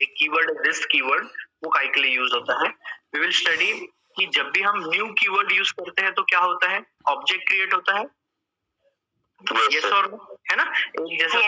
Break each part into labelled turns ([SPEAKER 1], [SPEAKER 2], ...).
[SPEAKER 1] एक कीवर्ड है this keyword, वो काय के लिए यूज होता है. वी विल स्टडी कि जब भी हम न्यू कीवर्ड यूज करते हैं तो क्या होता है, ऑब्जेक्ट क्रिएट होता है. यस और नो, है ना. एक जैसा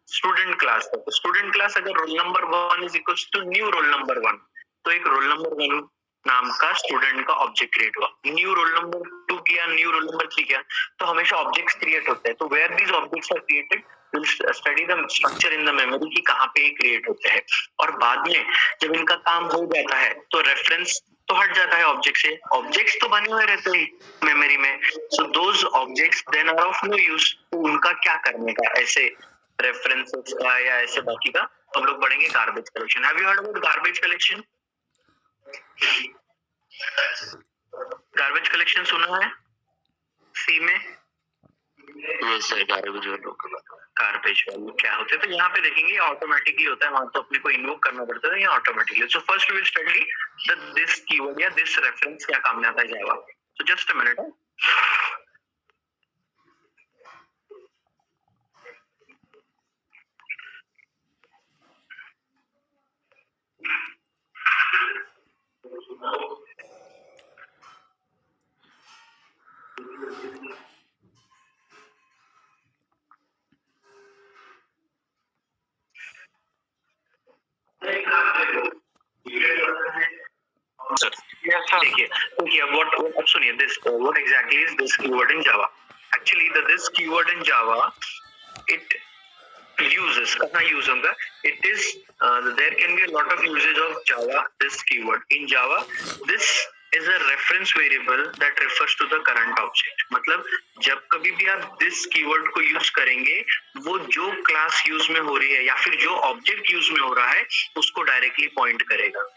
[SPEAKER 1] स्टूडेंट क्लास है, तो स्टूडेंट क्लास अगर roll number 1 is equal to new roll number 1, तो एक रोल नंबर 1 नाम का स्टूडेंट का ऑब्जेक्ट क्रिएट हुआ. न्यू रोल नंबर 2 किया, न्यू रोल नंबर 3 किया, तो हमेशा ऑब्जेक्ट्स क्रिएट होते हैं. तो where these objects are created, will study the structure in the memory कि कहाँ पे क्रिएट होते हैं. और बाद में जब इनका काम हो जाता है तो रेफरेंस तो हट जाता है ऑब्जेक्ट से. ऑब्जेक्ट्स तो बने हुए रहते हैं मेमोरी में, so those objects then are of no use. तो उनका क्या करने का, ऐसे रेफरेंसेस का या ऐसे बाकी का हम लोग पढ़ेंगे garbage collection. Have you heard about garbage collection? Garbage collection सुना है सी में? गार्बेज वैल्यू क्या होते हैं, तो यहाँ पे देखेंगे ऑटोमेटिकली होता है, वहां तो अपने को इन्वोक करना पड़ता है, यहाँ automatically. So first we will study the this keyword या दिस रेफरेंस क्या काम में आता है Java. So just a minute. देखिए what सुनिए this what exactly is this keyword in Java. Actually the this keyword in Java it uses कहाँ use होगा, it is there can be a lot of usage of Java this keyword. In Java this is a reference variable that refers to the current object. मतलब जब कभी भी आप this keyword को use करेंगे, वो जो क्लास यूज में हो रही है या फिर जो ऑब्जेक्ट यूज में हो रहा है उसको डायरेक्टली पॉइंट करेगा.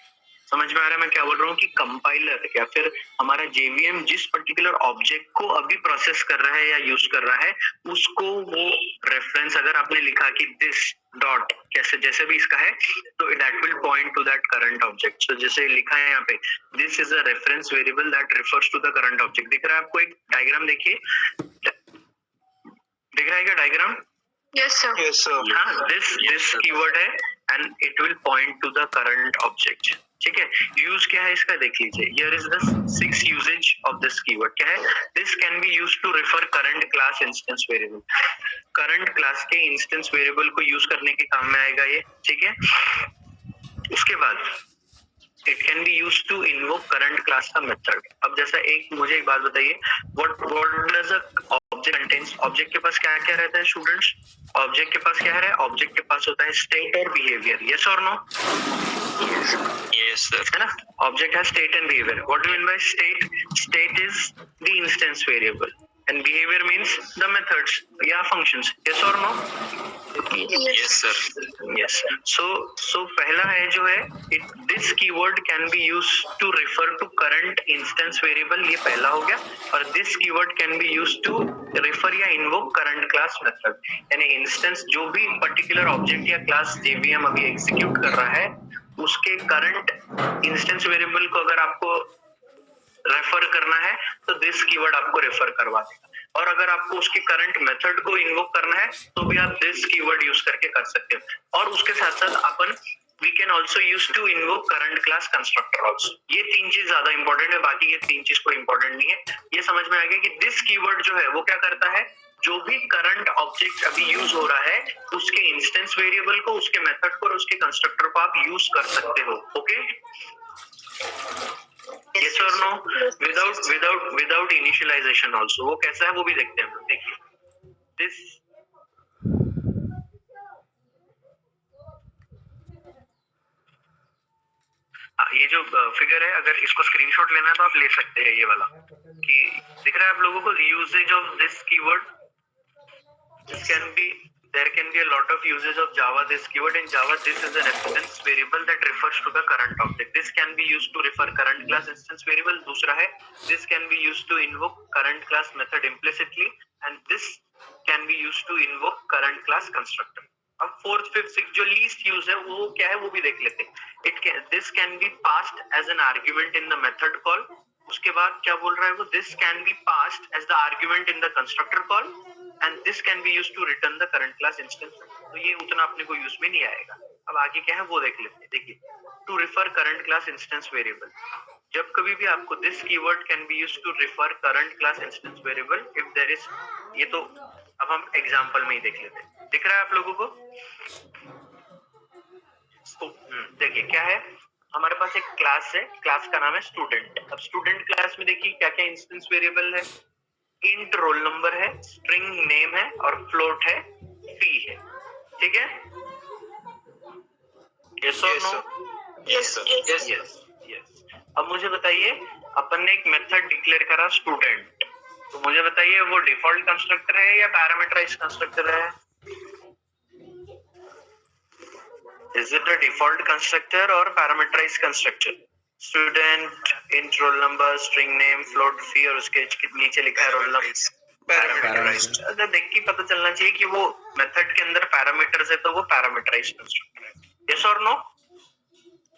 [SPEAKER 1] समझ में आ रहा है मैं क्या बोल रहा हूँ कि कंपाइलर या फिर हमारा जेवीएम जिस पर्टिकुलर ऑब्जेक्ट को अभी प्रोसेस कर रहा है या यूज कर रहा है, उसको वो रेफरेंस अगर आपने लिखा कि दिस डॉट कैसे जैसे भी इसका है, तो that will point to that current object. So जैसे लिखा है यहाँ पे this is a reference variable that refers to the current object. दिख रहा है आपको एक डायग्राम? देखिए दिख रहा है क्या diagram? Yes sir. Yes sir. हाँ, this keyword है and it will point to the current object. ठीक है. यूज क्या है इसका देख लीजिए. Here is the 6 usage of this keyword. क्या है? This can be used to refer current class instance variable. current class के instance variable को यूज करने के काम में आएगा ये. ठीक है. उसके बाद it can be used to invoke current class का method. अब जैसा एक मुझे एक बात बताइए, what does a object contains? object के पास क्या क्या रहता है स्टूडेंट्स? ऑब्जेक्ट के पास क्या है? ऑब्जेक्ट के पास होता है स्टेट और बिहेवियर. यस और नो? Yes sir. है ना. Object has state and behaviour. What do you mean by state? State is the instance variable and behavior means the methods या functions. yes or no? yes sir. yes. so पहला है जो है this keyword can be used to refer to current instance variable. ये पहला हो गया. और this keyword can be used to refer या invoke current class method. यानी instance जो भी particular object या class JVM अभी execute कर रहा है, उसके current instance variable को अगर आपको रेफर करना है तो दिस कीवर्ड आपको रेफर करवा देगा. और अगर आपको उसके करंट मेथड को इन्वोक करना है तो भी आप दिस कीवर्ड यूज करके कर सकते हो. और उसके साथ साथ अपन we can also use to invoke current class constructor also. ये 3 चीज ज्यादा इंपॉर्टेंट है, बाकी ये 3 चीज कोई इंपॉर्टेंट नहीं है. ये समझ में आ गया कि दिस कीवर्ड जो है वो क्या करता है, जो भी करंट ऑब्जेक्ट अभी यूज हो रहा है उसके इंस्टेंस वेरिएबल को, उसके मेथड को और उसके कंस्ट्रक्टर को आप यूज कर सकते हो. Okay. yes or no? without initialization also. वो कैसा है वो भी देखते हैं हम. देखिए this ये जो फिगर है, अगर इसको स्क्रीनशॉट लेना है तो आप ले सकते हैं. ये वाला कि दिख रहा है आप लोगों को, usages of this keyword. This can be there can be a lot of uses of Java this keyword. In Java this is a reference variable that refers to the current object. This can be used to refer current class instance variable. दूसरा है this can be used to invoke current class method implicitly and this can be used to invoke current class constructor. अब 4th 5th 6th जो least use है वो क्या है वो भी देख लेते हैं. This can be passed as an argument in the method call. उसके बाद क्या बोल रहा है वो, this can be passed as the argument in the constructor call and this can be used to return the current class instance. तो ये उतना अपने को यूज में नहीं आएगा. अब आगे क्या है वो देख लेते हैं। देखिए, to refer current class instance variable, जब कभी भी आपको this keyword can be used to refer current class instance variable if there is, ये तो अब हम एग्जांपल में ही देख लेते हैं। दिख रहा है आप लोगों को? देखिए क्या है, हमारे पास एक क्लास है, क्लास का नाम है स्टूडेंट। अब स्टूडेंट क्लास में देखिए क्या क्या इंस्टेंस वेरिएबल है, इंट रोल नंबर है, स्ट्रिंग नेम है और फ्लोट है, फी है। ठीक है? यस और नो?
[SPEAKER 2] Yes sir.
[SPEAKER 1] यस। अब मुझे बताइए, अपन ने एक मेथड डिक्लेयर करा स्टूडेंट, तो मुझे बताइए वो डिफॉल्ट कंस्ट्रक्टर है या पैरामीटराइज्ड कंस्ट्रक्टर है? Is it a default constructor or parameterized constructor? Student, int roll number, string name, float fee और उसके नीचे लिखा है रोल नंबर, पैरामीटराइज्ड। अगर देख के पता चलना चाहिए कि वो मेथड के अंदर पैरामीटर्स है तो वो पैरामीटराइज्ड कंस्ट्रक्टर है। यस और नो?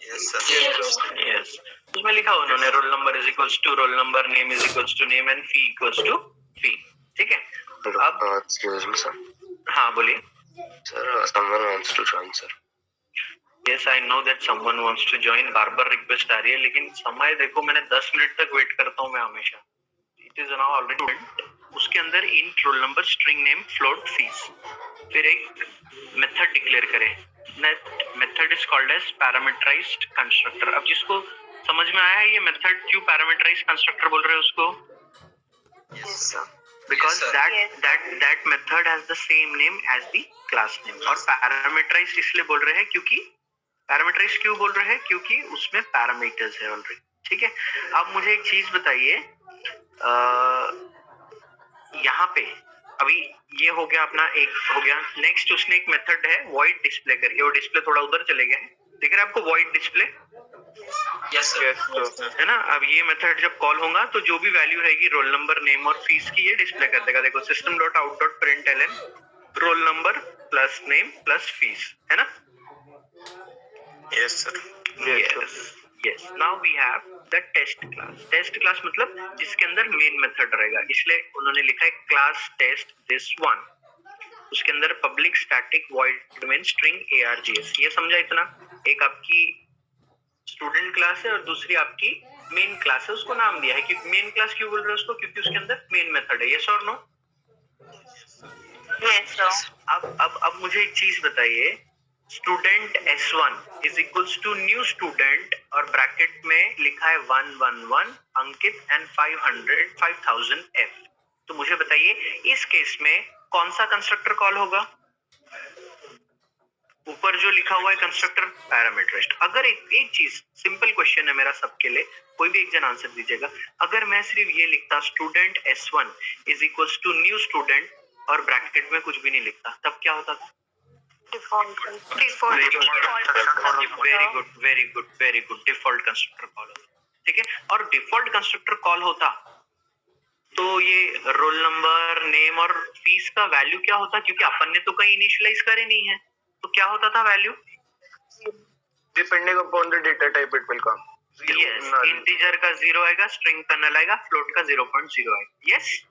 [SPEAKER 2] Yes sir.
[SPEAKER 1] यस। उसमें लिखा उन्होंने roll number is equals to roll number, name is equals to name and fee equals to fee. ठीक है? अब
[SPEAKER 2] एक्सक्यूज मी सर।
[SPEAKER 1] हाँ बोलिए
[SPEAKER 2] sir, someone wants to join sir.
[SPEAKER 1] Yes, I know that someone wants to join. बार-बार request आ रही है, लेकिन समय देखो, मैंने 10 मिनट तक वेट करता हूँ मैं हमेशा। It is now already उसके अंदर int roll number, string name, float, fees, फिर एक मेथड डिक्लेयर करें। Method is called as parameterised constructor. अब जिसको समझ में आया है ये मेथड क्यों पैरामीटराइज्ड कंस्ट्रक्टर बोल रहे हैं उसको?
[SPEAKER 2] Yes sir.
[SPEAKER 1] Because
[SPEAKER 2] Yes, sir.
[SPEAKER 1] that method has the same name as the class name। और पैरामीटराइज्ड इसलिए बोल रहे हैं क्योंकि पैरामीटराइज्ड क्यों बोल रहे हैं? क्योंकि उसमें पैरामीटर्स है ऑलरेडी। ठीक है? अब मुझे एक चीज बताइए, यहाँ पे अभी ये हो गया अपना, एक हो गया। नेक्स्ट उसने एक मेथड है वॉइड डिस्प्ले करके, वो डिस्प्ले थोड़ा उधर चले गया है, दिख रहा है आपको वॉइड डिस्प्ले?
[SPEAKER 2] Yes sir.
[SPEAKER 1] है ना? अब ये मेथड जब कॉल होगा तो जो भी वैल्यू रहेगी रोल नंबर, नेम और फीस की, ये डिस्प्ले कर देगा। देखो, system dot out dot println roll number plus name plus fees, है ना?
[SPEAKER 2] Yes sir.
[SPEAKER 1] Yes. Now we have the test class. Test class मतलब जिसके अंदर मेन मेथड रहेगा, इसलिए उन्होंने लिखा है क्लास टेस्ट दिस वन। उसके अंदर public static void main string args। ये समझा इतना? एक आपकी स्टूडेंट क्लास है और दूसरी आपकी मेन क्लास है, उसको नाम दिया है कि मेन क्लास क्यों बोल रहे हैं उसको? क्योंकि उसके अंदर मेन मेथड है। यस और नो?
[SPEAKER 3] Yes sir.
[SPEAKER 1] अब मुझे एक चीज बताइए, student S1 is equals to new student और ब्रैकेट में लिखा है 111 अंकित एंड 5000 F। तो मुझे बताइए इस केस में कौन सा कंस्ट्रक्टर कॉल होगा? ऊपर जो लिखा हुआ है कंस्ट्रक्टर पैरामीटराइज्ड। अगर एक चीज, सिंपल क्वेश्चन है मेरा सबके लिए, कोई भी एक जन आंसर दीजिएगा। अगर मैं सिर्फ ये लिखता student S1 is equals to new student और ब्रैकेट में कुछ भी नहीं लिखता, तब क्या होता था?
[SPEAKER 3] Default
[SPEAKER 1] very good default constructor call होता। ठीक है? और डिफॉल्ट कंस्ट्रक्टर कॉल होता तो ये रोल नंबर, नेम और फीस का वैल्यू क्या होता? क्योंकि अपन ने तो कहीं इनिशियलाइज करे नहीं है, तो क्या होता था value?
[SPEAKER 2] Depending upon the data type it will come.
[SPEAKER 1] Yes, integer का 0 आएगा, स्ट्रिंग का नल आएगा, फ्लोट का 0.0 आएगा। Yes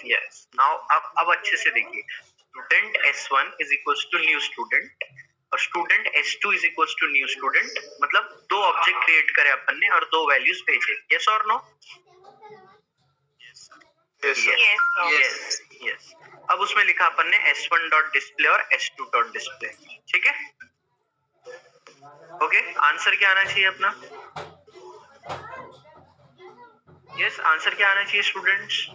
[SPEAKER 1] yes. नाउ अब अच्छे से देखिए, student S1 is equals to new student और student S2 is equals to new student, मतलब दो ऑब्जेक्ट क्रिएट करे अपन ने और दो वैल्यूज भेजे। यस और नो? यस। अब उसमें लिखा अपन ने S1 डॉट डिस्प्ले और S2 डॉट डिस्प्ले। ठीक है? ओके, आंसर क्या आना चाहिए अपना? यस, आंसर क्या आना चाहिए स्टूडेंट्स?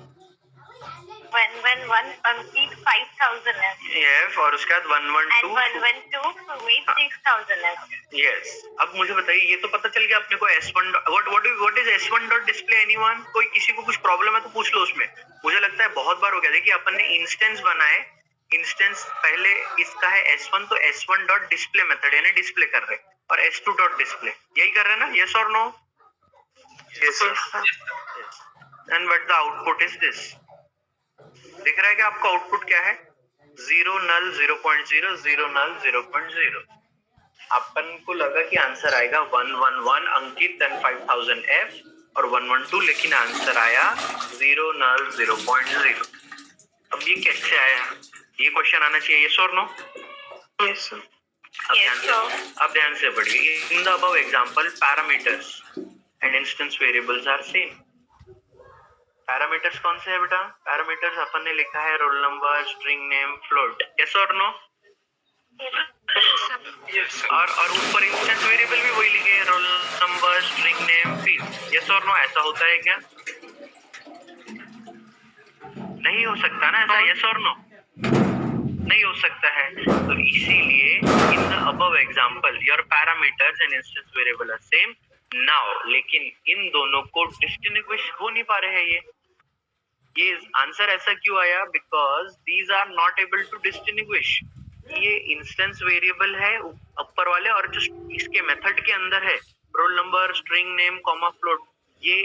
[SPEAKER 3] 111 अंकित 5000
[SPEAKER 1] F और उसके बाद 112
[SPEAKER 3] and 112 with 6000
[SPEAKER 1] यस। अब मुझे बताइए, ये तो पता चल गया अपने को S1 what is S1 dot display? Anyone? कोई किसी को कुछ प्रॉब्लम है तो पूछ लो उसमें। मुझे लगता है बहुत बार हो गया। देखिए, अपन ने इंस्टेंस बनाए, इंस्टेंस पहले इसका है S1, तो S1 डॉट डिस्प्ले मेथड यानी डिस्प्ले कर रहे हैं, और S2 डॉट डिस्प्ले यही कर रहे हैं ना? यस और no?
[SPEAKER 2] Yes sir.
[SPEAKER 1] And what the output is this? दिख रहा है कि आपका आउटपुट क्या है? 0 नल 0.0, 0 नल 0.0। अपन को लगा कि आंसर आएगा 111 अंकित एंड 5000 F और 112, लेकिन आंसर आया 0 नल 0.0। अब ये कैसे आया? ये क्वेश्चन आना चाहिए। यस और नो?
[SPEAKER 2] Yes, sir.
[SPEAKER 1] अब ध्यान से पढ़िए. In the above example, parameters and instance variables are same. Parameters कौन से है बेटा? पैरामीटर्स अपन ने लिखा है roll number, string name, float. Yes और नो?
[SPEAKER 2] Yes, sir.
[SPEAKER 1] और ऊपर इंस्टेंस वेरिएबल भी वही लिखे हैं, role number, string name, fees. Yes और नो? ऐसा होता है क्या? नहीं हो सकता ना ऐसा. यस और नो? नहीं हो सकता है. तो इसीलिए in the above example your parameters and instance variable are same now. लेकिन इन दोनों को डिस्टिंग्विश हो नहीं पा रहे हैं. ये आंसर ऐसा क्यों आया? Because these are not able to distinguish. ये इंस्टेंस वेरिएबल है ऊपर वाले, और जो इसके मेथड के अंदर है roll number, string name, comma, float, ये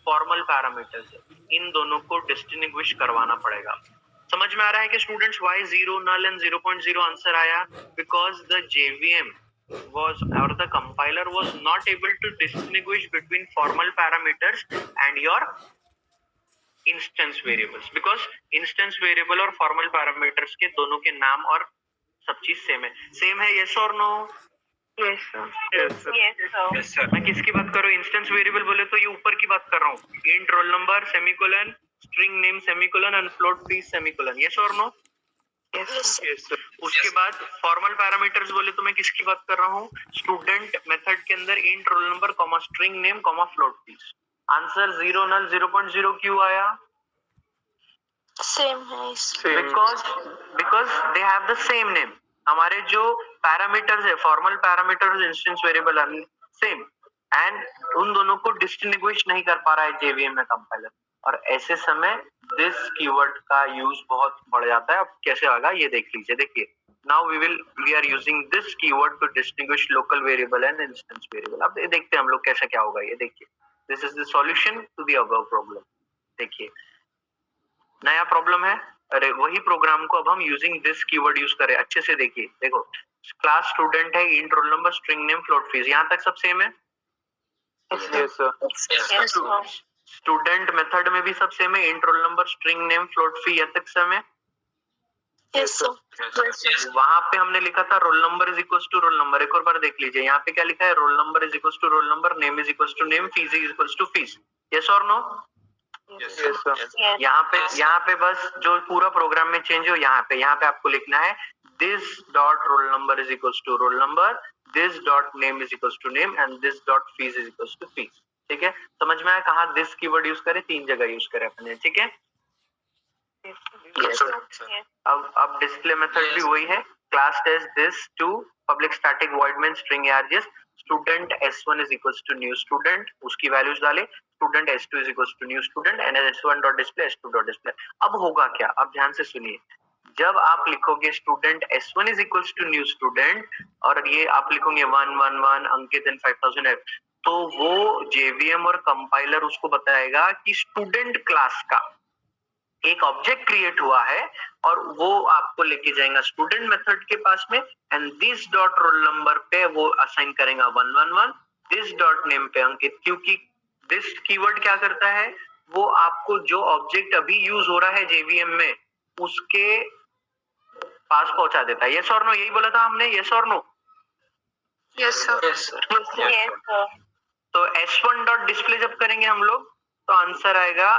[SPEAKER 1] फॉर्मल पैरामीटर्स है. इन दोनों को डिस्टिंग्विश करवाना पड़ेगा. समझ में आ रहा है कि students why 0 null and 0.0 answer आया? Because the JVM was or the compiler was not able to distinguish between formal parameters and your instance variables, because instance variable और formal parameters के दोनों के नाम और सब चीज सेम है. यस और no?
[SPEAKER 3] Yes, sir.
[SPEAKER 2] Yes, sir.
[SPEAKER 3] Yes, sir.
[SPEAKER 1] मैं किसकी बात कर रहा हूँ? इंस्टेंस वेरिएबल बोले तो ये ऊपर की बात कर रहा हूँ. Int roll number semicolon, string name semicolon and float fees semicolon. Yes और नो?
[SPEAKER 2] Yes, sir.
[SPEAKER 1] उसके बाद फॉर्मल पैरामीटर्स बोले तो मैं किसकी बात कर रहा हूँ? स्टूडेंट मेथड के अंदर int roll number, comma, string name, comma, float fees. Answer 0 नल 0.0 क्यों आया?
[SPEAKER 3] Same है.
[SPEAKER 2] Same.
[SPEAKER 1] because they have the same name. हमारे जो पैरामीटर्स है, formal parameters, instance variable are same, and उन दोनों को डिस्टिंग्विश नहीं कर पा रहा है JVM में कंपाइलर. और ऐसे समय दिस कीवर्ड का यूज बहुत बढ़ जाता है. अब कैसे होगा ये देख लीजिए. देखिए, now we are using this keyword to distinguish local variable and instance variable. अब देखते हैं हम लोग कैसा क्या होगा. ये देखिए, this is the solution to the above problem. देखिए, नया प्रॉब्लम है. अरे वही प्रोग्राम को अब हम यूजिंग दिस कीवर्ड यूज करें. अच्छे से देखिए. देखो, क्लास स्टूडेंट है, int roll number, string name, float fees. यहाँ तक सब सेम है.
[SPEAKER 2] Yes, sir.
[SPEAKER 3] Yes, sir.
[SPEAKER 1] Student method में भी सब सेम है. Int roll number, string name, float fee, यहाँ तक सेम है.
[SPEAKER 3] Yes, sir.
[SPEAKER 1] वहां पे हमने लिखा था roll number is equal to roll number. एक और बार देख लीजिए. यहाँ पे क्या लिखा है? Roll number is equal to roll number, name is equal to name, fees is equal to fees. Yes और नो?
[SPEAKER 2] Yes, sir.
[SPEAKER 3] Yes.
[SPEAKER 1] यहाँ पे बस जो पूरा प्रोग्राम में चेंज हो, यहाँ पे आपको लिखना है this dot roll number is equal to roll number, this dot name is equal to name and this dot fees is equal to fees. ठीक है, समझ में आया? कहाँ दिस कीवर्ड यूज करें? 3 जगह यूज करें अपने. ठीक है.
[SPEAKER 2] Yes, sir.
[SPEAKER 3] Yes.
[SPEAKER 1] अब डिस्प्ले मेथड भी वही है. Class test this two public static void main string args student s1 is equal to new student. उसकी वैल्यूज डाले. Student s2 is equal to new student and s1 dot display, s2 dot display. अब होगा क्या? अब ध्यान से सुनिए. जब आप लिखोगे student s1 is equal to new student और ये आप लिखोगे 111 अंकित एंड 5000 f, तो वो JVM और कंपाइलर उसको बताएगा कि स्टूडेंट क्लास का एक ऑब्जेक्ट क्रिएट हुआ है और वो आपको लेके जाएगा स्टूडेंट मेथड के पास में, and this dot roll number पे वो असाइन करेगा 111, दिस डॉट नेम पे अंकित. क्योंकि दिस कीवर्ड क्या करता है? वो आपको जो ऑब्जेक्ट अभी यूज हो रहा है JVM में उसके पास पहुंचा देता है. यस और नो? यही बोला था हमने. यस और no?
[SPEAKER 3] Yes, sir.
[SPEAKER 2] Yes, sir.
[SPEAKER 3] Yes, sir.
[SPEAKER 1] तो S1 डॉट डिस्प्ले जब करेंगे हम लोग तो आंसर आएगा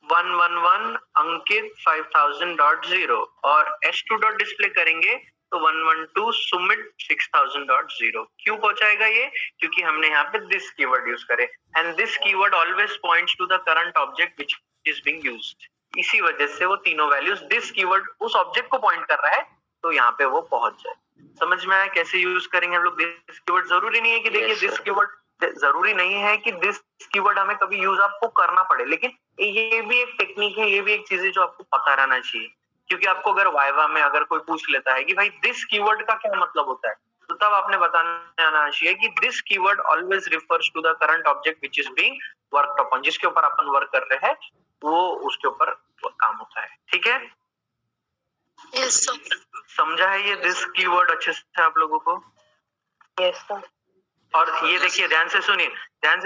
[SPEAKER 1] 111 अंकित 5000.0 और S2 डॉट डिस्प्ले करेंगे तो 112 सुमित 6000.0. क्यों पहुंचाएगा ये? क्योंकि हमने यहाँ पे दिस कीवर्ड यूज करे, and this keyword always points to the current object which is being used. इसी वजह से वो तीनों वैल्यूज दिस कीवर्ड उस ऑब्जेक्ट को पॉइंट कर रहा है, तो यहाँ पे वो पहुंच जाए. समझ में आया कैसे यूज करेंगे हम लोग दिस कीवर्ड? जरूरी नहीं है कि देखिए दिस कीवर्ड, जरूरी नहीं है कि दिस कीवर्ड हमें कभी यूज आपको करना पड़े, लेकिन ये भी एक टेक्निक है, ये भी एक चीज है जो आपको पता रहना चाहिए. क्योंकि आपको अगर वाइवा में अगर कोई पूछ लेता है कि भाई दिस कीवर्ड का क्या मतलब होता है, तो तब आपने बताना आना चाहिए कि this keyword always refers to the current object which is being worked upon. जिसके ऊपर अपन वर्क कर रहे हैं वो उसके ऊपर काम होता है. ठीक है.
[SPEAKER 3] Yes, sir.
[SPEAKER 1] समझा है ये दिस कीवर्ड अच्छे से आप लोगों को?
[SPEAKER 3] Yes, sir.
[SPEAKER 1] और ये देखिए, ध्यान से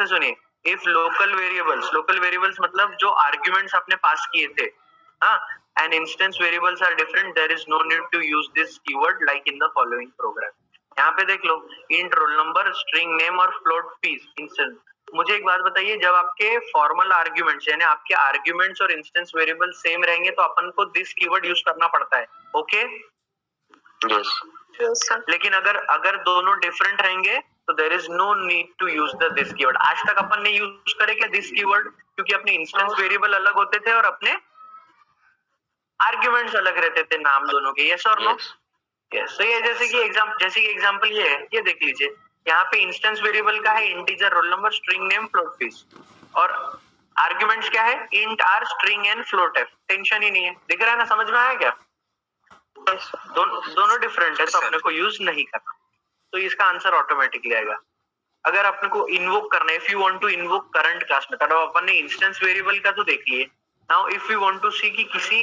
[SPEAKER 1] सुनिए. इफ लोकल वेरिएबल्स मतलब जो आर्ग्यूमेंट्स आपने पास किए थे, हाँ, and instance variables are different, there is no need to use this keyword like in the following program. यहाँ पे देख लो, int roll number, string name और float fees instant. मुझे एक बात बताइए, जब आपके फॉर्मल आर्ग्यूमेंट्स यानी आपके आर्ग्यूमेंट्स और इंस्टेंस वेरिएबल सेम रहेंगे तो अपन को दिस कीवर्ड यूज करना पड़ता है, ओके?
[SPEAKER 3] Yes, sir.
[SPEAKER 1] लेकिन अगर दोनों डिफरेंट रहेंगे तो there is no need to use the this keyword. आज तक अपन ने यूज करे क्या दिस कीवर्ड? क्योंकि अपने इंस्टेंस वेरिएबल अलग होते थे और अपने आर्ग्यूमेंट्स अलग रहते थे नाम दोनों के. यस और नो? यस. तो ये जैसे कि एग्जांपल ये है, ये देख लीजिए, यहाँ पे इंस्टेंस वेरिएबल का है integer, roll number, string name, float fees, और आर्ग्यूमेंट्स क्या है? Int R, string N, float F. Tension ही नहीं है. दिख रहा है ना? समझ में आया क्या? दोनों डिफरेंट है तो अपने को यूज नहीं करना, तो इसका आंसर ऑटोमेटिकली आएगा. अगर अपने को इन्वोक करना है, if you want to invoke current class method, अब अपन ने इंस्टेंस वेरिएबल का तो देख लिए. Now if you want to see कि किसी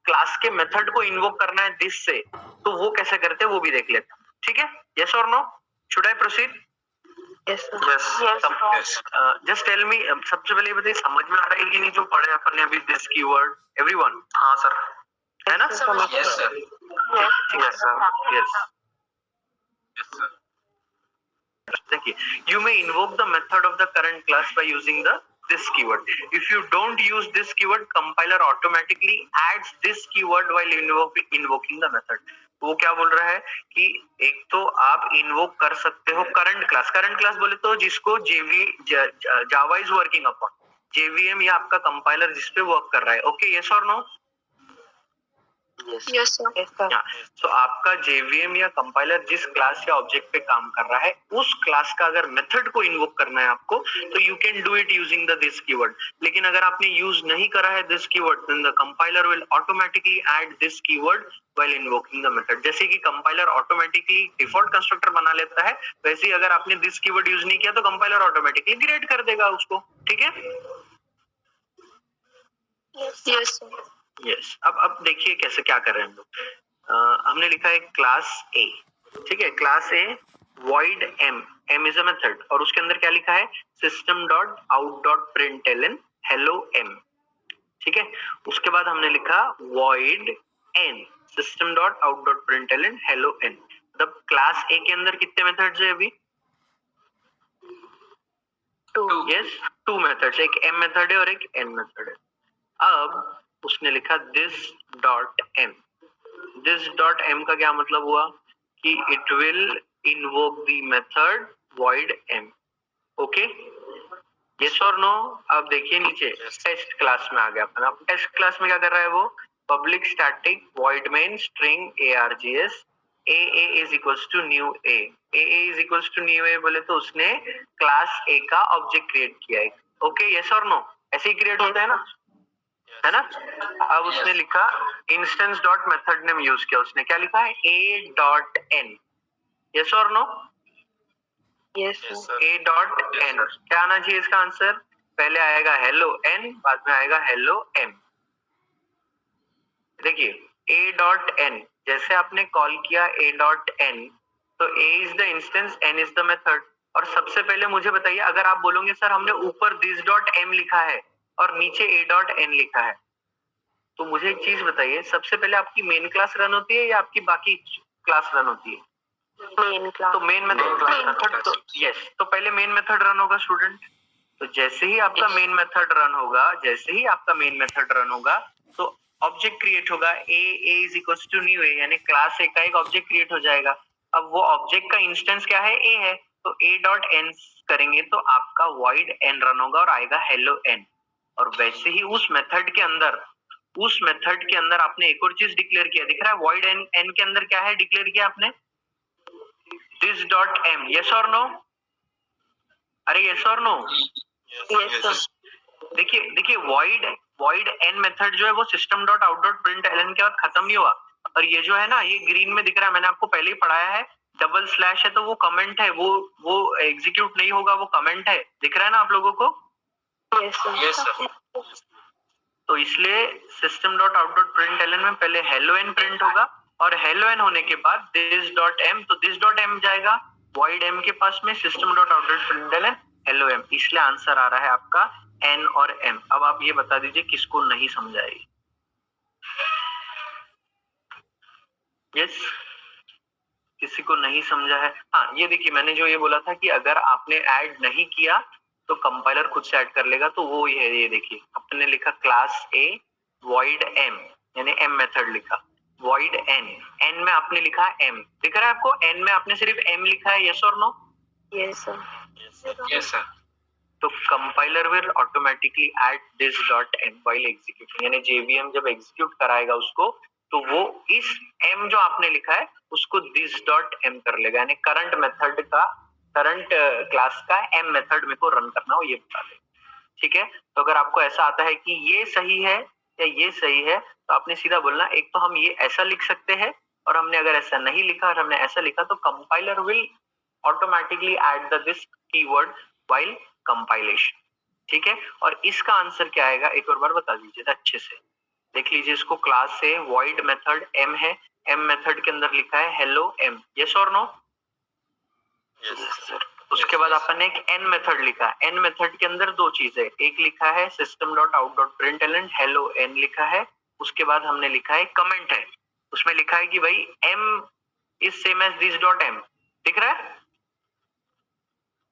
[SPEAKER 1] क्लास के मेथड को इन्वोक करना है दिस से, तो वो कैसे करते हैं वो भी देख लेते हैं. ठीक है? यस और no? Should I proceed?
[SPEAKER 3] Yes, sir.
[SPEAKER 2] Yes.
[SPEAKER 1] Just tell me, सबसे पहले बताइए समझ में आ रहा है कि नहीं जो पढ़े अपन ने अभी दिस कीवर्ड? एवरीवन? हाँ सर, है ना?
[SPEAKER 2] Yes, sir.
[SPEAKER 1] Yes, sir. Yes.
[SPEAKER 2] Yes, sir.
[SPEAKER 1] देखिए, you may invoke the method of the current class by using the this keyword. If you don't use this keyword, compiler automatically adds this keyword while invoking the method. वो क्या बोल रहा है कि एक तो आप इन्वोक कर सकते हो करंट क्लास बोले तो जिसको Java is working upon, JVM या आपका कंपाइलर जिस पे वर्क कर रहा है. ओके, यस और no?
[SPEAKER 3] Yes, sir. Yes, sir.
[SPEAKER 1] तो आपका जेवीएम या कंपाइलर जिस क्लास या ऑब्जेक्ट पे काम कर रहा है उस क्लास का अगर मेथड को इन्वोक करना है आपको, तो you can do it using the this keyword. लेकिन अगर आपने यूज नहीं करा है this keyword, then the compiler will automatically add this keyword while invoking the method. जैसे कि कंपाइलर ऑटोमेटिकली डिफॉल्ट कंस्ट्रक्टर बना लेता है, वैसे ही अगर आपने दिस कीवर्ड यूज नहीं किया तो कंपाइलर ऑटोमेटिकली क्रिएट कर देगा उसको. ठीक है?
[SPEAKER 3] Yes, sir.
[SPEAKER 1] यस. अब देखिए कैसे क्या कर रहे हैं हम लोग. हमने लिखा है क्लास ए. ठीक है? Class A void m is a method, और उसके अंदर क्या लिखा है? system dot out dot println hello m. ठीक है? उसके बाद हमने लिखा void n system dot out dot println hello n. मतलब क्लास ए के अंदर कितने मेथड्स है अभी? यस, 2 मेथड्स, एक m मेथड है और एक n मेथड है. अब उसने लिखा this dot M. This dot M का क्या मतलब हुआ कि it will invoke the method void m. Okay, yes और नो? अब देखिए नीचे टेस्ट क्लास में आ गया अपन. अब टेस्ट क्लास में क्या कर रहा है वो? Public static void main string args a is equals to new a is equals to new a बोले तो उसने क्लास a का ऑब्जेक्ट क्रिएट किया है. ओके, यस और नो? ऐसे ही क्रिएट होता है ना, है ना? अब उसने लिखा instance dot method name use किया. उसने क्या लिखा है? a dot n. यस और no?
[SPEAKER 3] Yes, sir.
[SPEAKER 1] a dot n. क्या आना चाहिए इसका आंसर? पहले आएगा हेलो n, बाद में आएगा हेलो m. देखिए a डॉट n, जैसे आपने कॉल किया a डॉट n, तो a is the instance, n is the method. और सबसे पहले मुझे बताइए, अगर आप बोलोगे सर हमने ऊपर दिस डॉट m लिखा है और नीचे a डॉट n लिखा है, तो मुझे एक चीज बताइए, सबसे पहले आपकी मेन क्लास रन होती है या आपकी बाकी क्लास रन होती है?
[SPEAKER 3] Main class.
[SPEAKER 1] तो मेन मेथड, तो यस, तो पहले मेन मेथड रन होगा स्टूडेंट. तो जैसे ही आपका मेन मेथड रन होगा, तो ऑब्जेक्ट क्रिएट होगा a is equals to new a, यानी क्लास a का एक ऑब्जेक्ट क्रिएट हो जाएगा. अब वो ऑब्जेक्ट का इंस्टेंस क्या है? a है, तो a डॉट n करेंगे तो आपका void n रन होगा और आएगा hello n. और वैसे ही उस मेथड के अंदर आपने एक और चीज डिक्लेयर किया, दिख रहा है? void n के अंदर क्या है डिक्लेयर किया आपने? This dot m. यस और नो? अरे यस और नो?
[SPEAKER 3] Yes, sir.
[SPEAKER 1] देखिए void n मेथड जो है वो system dot out dot println के बाद खत्म नहीं हुआ. और ये जो है ना, ये ग्रीन में दिख रहा है, मैंने आपको पहले ही पढ़ाया है, डबल स्लैश है तो वो कमेंट है, वो एग्जीक्यूट नहीं होगा, वो कमेंट है. दिख रहा है ना आप लोगों को?
[SPEAKER 3] Yes, sir.
[SPEAKER 2] Yes, sir.
[SPEAKER 1] तो इसलिए system dot out dot println में पहले hello n प्रिंट होगा, और hello n होने के बाद this डॉट m, तो this डॉट m जाएगा void m के पास में system dot out dot println hello m. इसलिए आंसर आ रहा है आपका n और m. अब आप ये बता दीजिए किसको नहीं समझाएगी. यस, किसी को नहीं समझा है? हाँ, ये देखिए मैंने जो ये बोला था कि अगर आपने ऐड नहीं किया तो कंपाइलर खुद से ऐड कर लेगा, तो वो ये देखिए आपने लिखा क्लास ए void m, यानी m मेथड लिखा, void n, n में आपने लिखा m, दिख रहा है आपको? n में आपने सिर्फ m लिखा है, यस और no?
[SPEAKER 3] Yes, sir.
[SPEAKER 2] Yes, sir.
[SPEAKER 1] तो compiler will automatically add this dot m while executing, यानी जेवीएम जब एग्जीक्यूट कराएगा उसको तो वो इस m जो आपने लिखा है उसको दिस डॉट m कर लेगा, यानी करंट मेथड का, करंट क्लास का m मेथड में को रन करना हो ये बता देगा। ठीक है, तो अगर आपको ऐसा आता है कि ये सही है या ये सही है तो आपने सीधा बोलना, एक तो हम ये ऐसा लिख सकते हैं, और हमने अगर ऐसा नहीं लिखा और हमने ऐसा लिखा तो compiler will automatically add the this keyword while compilation. ठीक है, और इसका आंसर क्या आएगा एक और बार बता दीजिए अच्छे से, देख लीजिए इसको, क्लास से void मेथड m है, m मेथड के अंदर लिखा है hello m, यस और नो?
[SPEAKER 2] Yes, sir.
[SPEAKER 1] उसके बाद अपन ने एक n मेथड लिखा, n मेथड के अंदर दो चीजें, एक लिखा है system.out.println hello n लिखा है, उसके बाद हमने लिखा है कमेंट है, उसमें लिखा है कि भाई m is same as this dot m, दिख रहा है?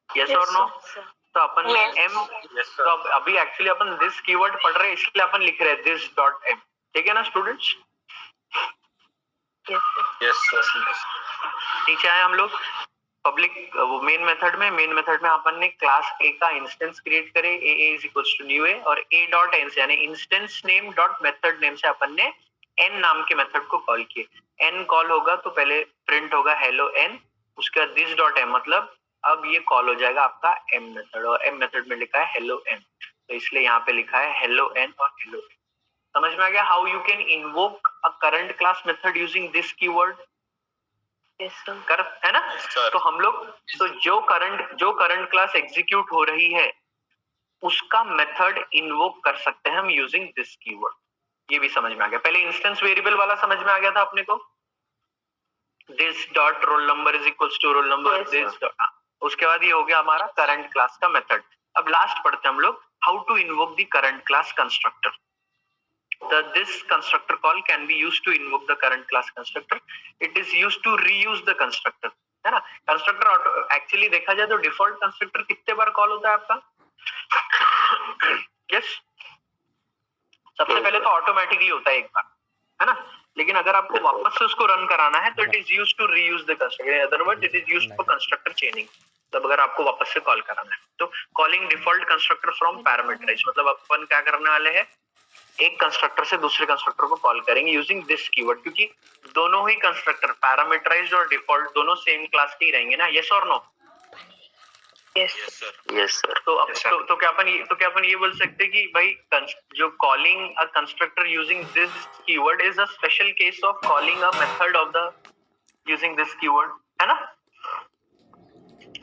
[SPEAKER 1] यस और नो? तो अपन ने m,
[SPEAKER 2] Yes,
[SPEAKER 1] तो अब अभी एक्चुअली अपन दिस कीवर्ड पढ़ रहे हैं इसलिए अपन लिख रहे हैं दिस डॉट m, ठीक है ना students?
[SPEAKER 3] Yes, sir.
[SPEAKER 2] Yes, sir.
[SPEAKER 1] नीचे आए हम लोग पब्लिक वो मेन मेथड में अपन ने क्लास ए का इंस्टेंस क्रिएट करे, ए इज इक्वल्स टू न्यू ए, और ए डॉट एन से यानी instance name dot method name से अपन ने एन नाम के मेथड को कॉल किए। एन कॉल होगा तो पहले प्रिंट होगा हेलो एन, उसके बाद दिस डॉट एम, मतलब अब ये कॉल हो जाएगा आपका एम मेथड, और एम मेथड में लिखा है हेलो एन, तो इसलिए यहाँ पे लिखा है हेलो एन और हेलो एन। समझ में आ गया how you can invoke a current class method using this keyword?
[SPEAKER 3] Yes, sir.
[SPEAKER 1] कर है ना?
[SPEAKER 2] sir.
[SPEAKER 1] तो हम लोग तो जो करंट क्लास एग्जीक्यूट हो रही है उसका मेथड इन्वोक कर सकते हैं हम यूजिंग दिस कीवर्ड। ये भी समझ में आ गया? पहले इंस्टेंस वेरिएबल वाला समझ में आ गया था अपने को, this dot roll number is equals to roll number,
[SPEAKER 3] Yes,
[SPEAKER 1] this
[SPEAKER 3] sir.
[SPEAKER 1] Dot, उसके बाद ये हो गया हमारा करंट क्लास का मेथड। अब लास्ट पढ़ते हैं हम लोग, how to invoke the current class constructor. This constructor call can be used to invoke the current class constructor. It is used to reuse the constructor, है ना? कंस्ट्रक्टर एक्चुअली देखा जाए तो डिफॉल्ट कंस्ट्रक्टर कितने बार कॉल होता है आपका? Yes, सबसे पहले तो ऑटोमेटिकली होता है एक बार, है ना? लेकिन अगर आपको वापस से उसको रन कराना है तो it is used to reuse the constructor, otherwise it is used for constructor chaining. तब अगर आपको वापस से कॉल कराना है तो calling default constructor from parameterise, मतलब अपन क्या करने वाले हैं, एक कंस्ट्रक्टर से दूसरे कंस्ट्रक्टर को कॉल करेंगे यूजिंग दिस कीवर्ड, क्योंकि दोनों ही कंस्ट्रक्टर पैरामीटराइज्ड और डिफॉल्ट दोनों सेम क्लास के ही रहेंगे ना, यस और no?
[SPEAKER 3] Yes,
[SPEAKER 2] Yes,
[SPEAKER 3] sir.
[SPEAKER 2] sir.
[SPEAKER 1] Yes sir. तो अब तो क्या अपन ये बोल सकते हैं कि भाई जो calling a constructor using this keyword is a special case of calling a method of the using this keyword, है ना?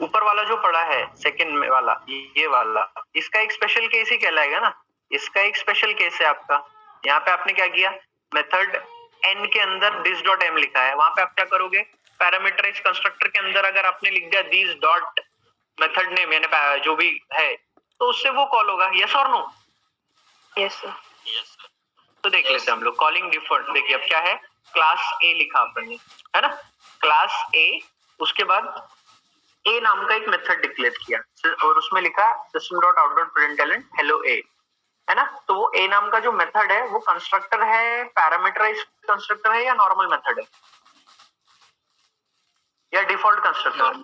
[SPEAKER 1] ऊपर वाला जो पड़ा है सेकंड में वाला, ये वाला, इसका एक स्पेशल केस ही कहलाएगा ना, इसका एक स्पेशल केस है आपका। यहाँ पे आपने क्या किया, मेथड n के अंदर दिस डॉट m लिखा है, वहां पे आप क्या करोगे, पैरामीटराइज कंस्ट्रक्टर के अंदर अगर आपने लिख दिया दिस डॉट मेथड नेम यानी जो भी है, तो उससे वो कॉल होगा, यस और no?
[SPEAKER 3] Yes, sir.
[SPEAKER 2] Yes, sir.
[SPEAKER 1] तो देख लेते हैं हम लोग कॉलिंग डिफॉल्ट। देखिए अब क्या है, क्लास ए लिखा अपन ने, है ना? क्लास ए, उसके बाद ए नाम का एक मेथड डिक्लेयर किया और उसमें लिखा system.out.println hello a, है ना? तो वो ए नाम का जो मेथड है वो कंस्ट्रक्टर है, पैरामीटराइज्ड कंस्ट्रक्टर है या नॉर्मल मेथड है या default constructor?